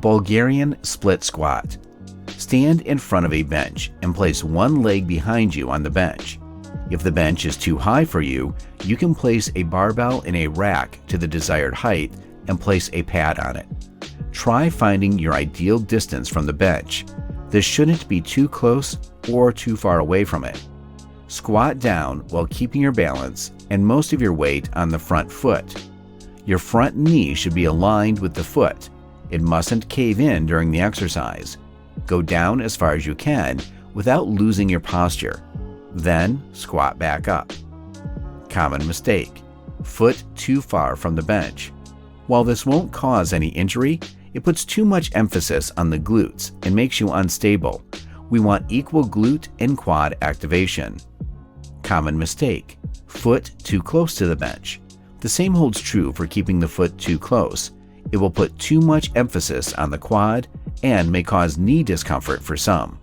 Bulgarian split squat. Stand in front of a bench and place one leg behind you on the bench. If the bench is too high for you, you can place a barbell in a rack to the desired height and place a pad on it. Try finding your ideal distance from the bench. This shouldn't be too close or too far away from it. Squat down while keeping your balance and most of your weight on the front foot. Your front knee should be aligned with the foot. It mustn't cave in during the exercise. Go down as far as you can without losing your posture. Then squat back up. Common mistake: foot too far from the bench. While this won't cause any injury, it puts too much emphasis on the glutes and makes you unstable. We want equal glute and quad activation. Common mistake: foot too close to the bench. The same holds true for keeping the foot too close. It will put too much emphasis on the quad and may cause knee discomfort for some.